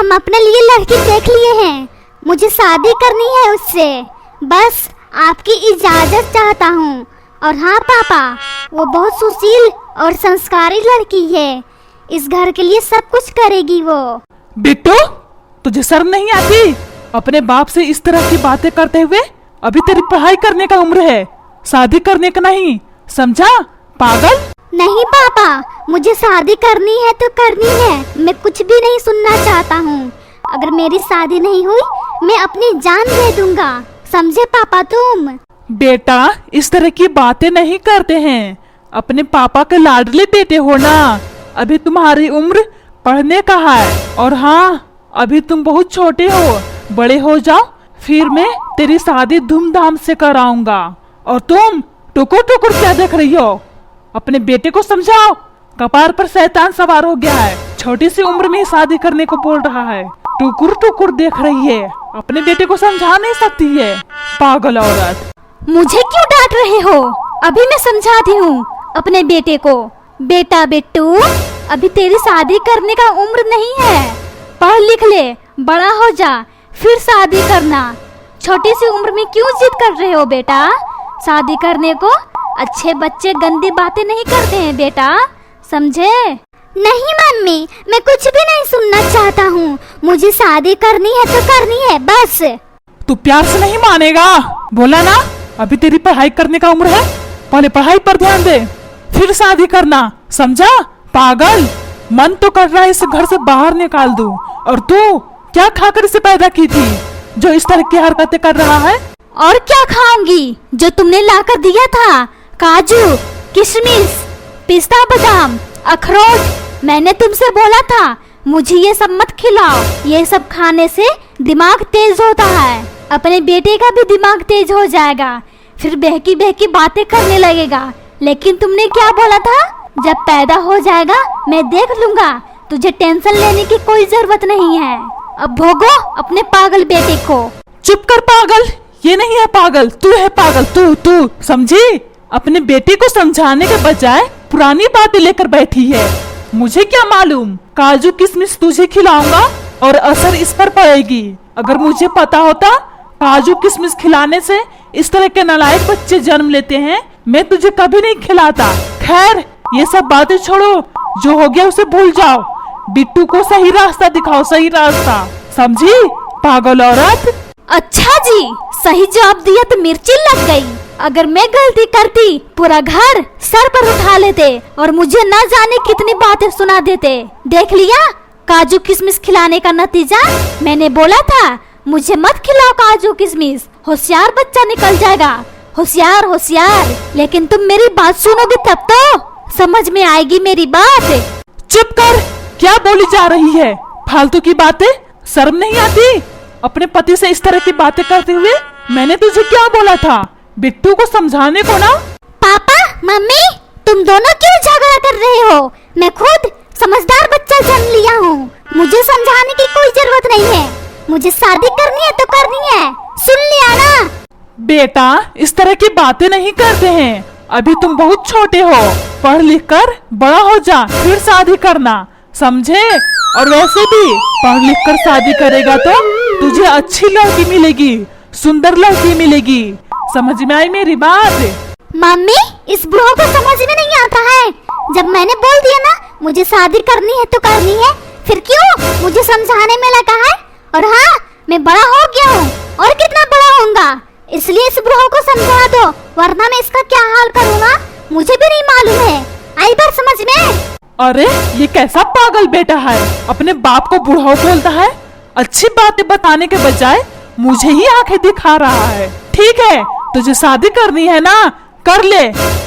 हम अपने लिए लड़की देख लिए हैं, मुझे शादी करनी है उससे, बस आपकी इजाजत चाहता हूँ। और हाँ पापा, वो बहुत सुशील और संस्कारी लड़की है, इस घर के लिए सब कुछ करेगी वो। बिट्टू, तुझे शर्म नहीं आती अपने बाप से इस तरह की बातें करते हुए? अभी तेरी पढ़ाई करने का उम्र है, शादी करने का नहीं, समझा पागल? नहीं पापा, मुझे शादी करनी है तो करनी है, मैं कुछ भी नहीं सुनना चाहता हूँ। अगर मेरी शादी नहीं हुई मैं अपनी जान दे दूंगा, समझे पापा तुम? बेटा, इस तरह की बातें नहीं करते हैं, अपने पापा के लाडले बेटे हो ना। अभी तुम्हारी उम्र पढ़ने का है, और हाँ अभी तुम बहुत छोटे हो, बड़े हो जाओ फिर मैं तेरी शादी धूमधाम से कराऊंगा। और तुम टुकुर टुकुर क्या देख रही हो? अपने बेटे को समझाओ, कपार पर शैतान सवार हो गया है, छोटी सी उम्र में ही शादी करने को बोल रहा है, टुकुर टुकुर देख रही है, अपने बेटे को समझा नहीं सकती है, पागल औरत। मुझे क्यों डांट रहे हो? अभी मैं समझाती हूँ अपने बेटे को। बेटा बिट्टू, अभी तेरी शादी करने का उम्र नहीं है, पढ़ लिख ले, बड़ा हो जा, फिर शादी करना। छोटी सी उम्र में क्यों जिद कर रहे हो बेटा? शादी करने को अच्छे बच्चे गंदी बातें नहीं करते हैं बेटा, समझे? नहीं मम्मी, मैं कुछ भी नहीं सुनना चाहता हूँ, मुझे शादी करनी है तो करनी है बस। तू प्यार से नहीं मानेगा, बोला ना अभी तेरी पढ़ाई करने का उम्र है, पहले पढ़ाई पर ध्यान दे फिर शादी करना, समझा पागल? मन तो कर रहा है इस घर से बाहर निकाल दूं, और तू क्या खाकर इसे पैदा की थी जो इस तरह की हरकतें कर रहा है? और क्या खाऊंगी जो तुमने लाकर दिया था, काजू, किशमिश, पिस्ता बादाम, अखरोट। मैंने तुमसे बोला था मुझे ये सब मत खिलाओ, ये सब खाने से दिमाग तेज होता है, अपने बेटे का भी दिमाग तेज हो जाएगा, फिर बहकी बहकी बातें करने लगेगा। लेकिन तुमने क्या बोला था, जब पैदा हो जाएगा मैं देख लूंगा, तुझे टेंशन लेने की कोई जरूरत नहीं है। अब भोगो अपने पागल बेटे को। चुप कर पागल, ये नहीं है पागल, तू है पागल, तू समझी? अपने बेटे को समझाने के बजाय पुरानी बातें लेकर बैठी है। मुझे क्या मालूम, काजू किशमिश तुझे खिलाऊंगा और असर इस पर पड़ेगी। अगर मुझे पता होता काजू किशमिश खिलाने से इस तरह के नालायक बच्चे जन्म लेते हैं, मैं तुझे कभी नहीं खिलाता। खैर ये सब बातें छोड़ो, जो हो गया उसे भूल जाओ, बिट्टू को सही रास्ता दिखाओ, सही रास्ता, समझी पागल औरत? अच्छा जी, सही जवाब दिया तो मिर्ची लग गई। अगर मैं गलती करती पूरा घर सर पर उठा लेते और मुझे न जाने कितनी बातें सुना देते। देख लिया काजू किशमिश खिलाने का नतीजा? मैंने बोला था मुझे मत खिलाओ काजू किशमिश, होशियार बच्चा निकल जाएगा, होशियार होशियार। लेकिन तुम मेरी बात सुनोगे तब तो समझ में आएगी मेरी बात। चुप कर, क्या बोली जा रही है फालतू की बातें? शर्म नहीं आती अपने पति से इस तरह की बातें करते हुए? मैंने तुझे क्या बोला था बिट्टू को समझाने को ना? पापा मम्मी, तुम दोनों क्यों झगड़ा कर रहे हो? मैं खुद समझदार बच्चा जन्म लिया हूँ, मुझे समझाने की कोई जरूरत नहीं है, मुझे शादी करनी है तो करनी है, सुन लिया ना? बेटा, इस तरह की बातें नहीं करते हैं, अभी तुम बहुत छोटे हो, पढ़ लिख कर बड़ा हो जा फिर शादी करना, समझे? और वैसे भी पढ़ लिख कर शादी करेगा तो तुझे अच्छी लड़की मिलेगी, सुंदर लड़की मिलेगी, समझ में आई मेरी बात? मम्मी, इस बुढ़ो को समझ में नहीं आता है, जब मैंने बोल दिया ना मुझे शादी करनी है तो करनी है, फिर क्यों मुझे समझाने में लगा है? और हाँ, मैं बड़ा हो गया हूँ और कितना बड़ा होऊंगा, इसलिए इस बुढ़ो को समझा दो, वरना मैं इसका क्या हाल करूँगा मुझे भी नहीं मालूम है। आई बार समझ में? अरे ये कैसा पागल बेटा है, अपने बाप को बुढ़ाऊ बोलता है, अच्छी बातें बताने के बजाय मुझे ही आंखें दिखा रहा है। ठीक है, तुझे शादी करनी है ना, कर ले,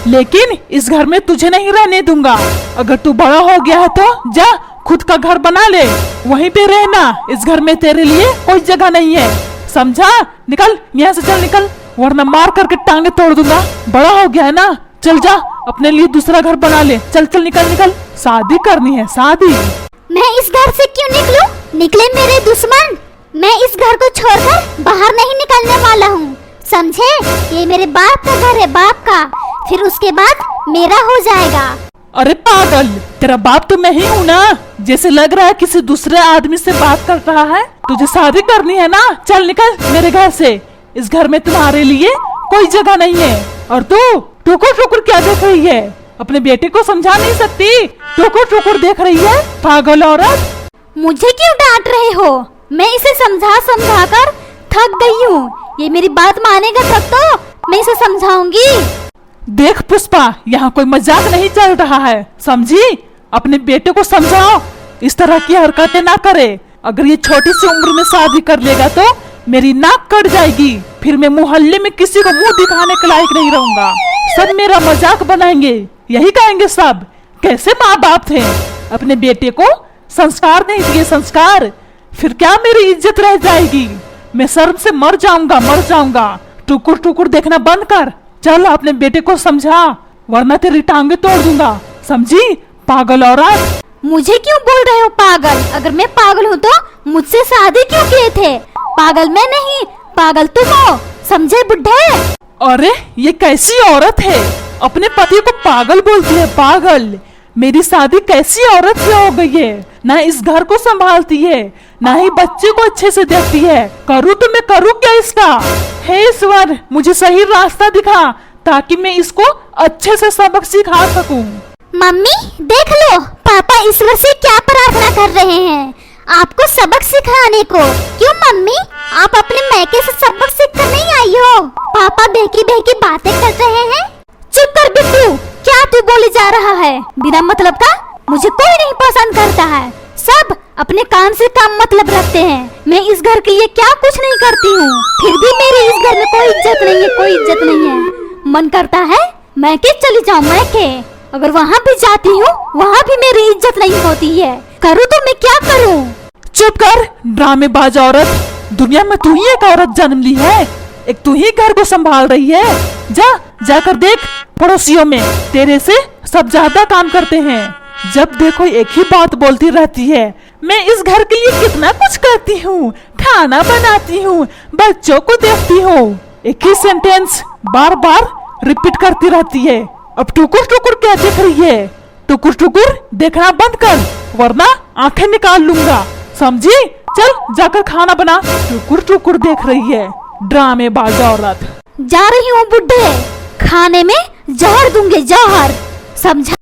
लेकिन इस घर में तुझे नहीं रहने दूंगा। अगर तू बड़ा हो गया है तो जा खुद का घर बना ले, वहीं पे रहना, इस घर में तेरे लिए कोई जगह नहीं है, समझा? निकल यहाँ से, चल निकल, वरना मार करके टांगे तोड़ दूंगा। बड़ा हो गया है ना, चल जा अपने लिए दूसरा घर बना ले, चल चल निकल निकल, शादी करनी है शादी। मैं इस घर से क्यों निकलूं? निकले मेरे दुश्मन, मैं इस घर को छोड़कर बाहर नहीं निकलने वाला हूँ, समझे? ये मेरे बाप का घर है, बाप का, फिर उसके बाद मेरा हो जाएगा। अरे पागल, तेरा बाप तो मैं ही हूँ ना। जैसे लग रहा है किसी दूसरे आदमी से बात कर रहा है। तुझे शादी करनी है ना, चल निकल मेरे घर से। इस घर में तुम्हारे लिए कोई जगह नहीं है। और तू टुकुर टुकुर क्या देख रही है? अपने बेटे को समझा नहीं सकती, टुकुर टुकुर देख रही है, पागल औरत। मुझे क्यों डांट रहे हो? मैं इसे समझा समझा कर थक गई हूँ। ये मेरी बात मानेगा तब तो मैं इसे समझाऊंगी। देख पुष्पा, यहाँ कोई मजाक नहीं चल रहा है, समझी? अपने बेटे को समझाओ, इस तरह की हरकतें ना करे। अगर ये छोटी सी उम्र में शादी कर लेगा तो मेरी नाक कट जाएगी। फिर मैं मोहल्ले में किसी को मुंह दिखाने के लायक नहीं रहूंगा। सब मेरा मजाक बनाएंगे, यही कहेंगे सब कैसे माँ बाप थे, अपने बेटे को संस्कार नहीं दिए। संस्कार, फिर क्या मेरी इज्जत रह जाएगी? मैं शर्म से मर जाऊंगा, मर जाऊंगा। टुकुर टुकुर देखना बंद कर, चल अपने बेटे को समझा, वरना तेरी टांगे तोड़ दूंगा, समझी? पागल औरत। मुझे क्यों बोल रहे हो पागल? अगर मैं पागल हूँ तो मुझसे शादी क्यों किए थे? पागल मैं नहीं, पागल तुम हो, समझे बुढ़े? अरे ये कैसी औरत है, अपने पति को पागल बोलती है? पागल, मेरी शादी कैसी औरत से हो गई है? ना इस घर को संभालती है, ना ही बच्चे को अच्छे से देखती है। करूँ तो मैं करूँ क्या इसका? हे ईश्वर, मुझे सही रास्ता दिखा ताकि मैं इसको अच्छे से सबक सिखा सकूं। मम्मी देख लो, पापा ईश्वर से क्या प्रार्थना कर रहे हैं, आपको सबक सिखाने को। क्यों मम्मी, आप अपने मैके से सबक सीख कर नहीं आई हो? पापा बहकी बहकी बातें कर रहे हैं। चुप कर बिट्टू, क्या तू बोले जा रहा है बिना मतलब का? मुझे कोई नहीं पसंद करता है, सब अपने काम से काम मतलब रखते हैं। मैं इस घर के लिए क्या कुछ नहीं करती हूँ, फिर भी मेरे इस घर में कोई इज्जत नहीं है, कोई इज्जत नहीं है। मन करता है मैं के चली जाऊँ, मैं के अगर वहाँ भी जाती हूँ वहाँ भी मेरी इज्जत नहीं होती है। करूँ तो मैं क्या करूँ? चुप कर ड्रामेबाज औरत, दुनिया में तू ही एक औरत जन्म ली है, एक तू ही घर को संभाल रही है। जाकर देख, पड़ोसियों में तेरे से सब ज्यादा काम करते हैं। जब देखो एक ही बात बोलती रहती है, मैं इस घर के लिए कितना कुछ करती हूँ, खाना बनाती हूँ, बच्चों को देखती हूँ। एक ही सेंटेंस बार बार रिपीट करती रहती है। अब टुकुर टुकुर क्या देख रही है? टुकुर टुकुर देखना बंद कर, वरना आंखें निकाल लूंगा, समझी? चल जाकर खाना बना। टुकुर टुकुर देख रही है, ड्रामेबाज औरत। जा रही हूँ बुड्ढे, खाने में जहर दूंगे, जहर, समझा?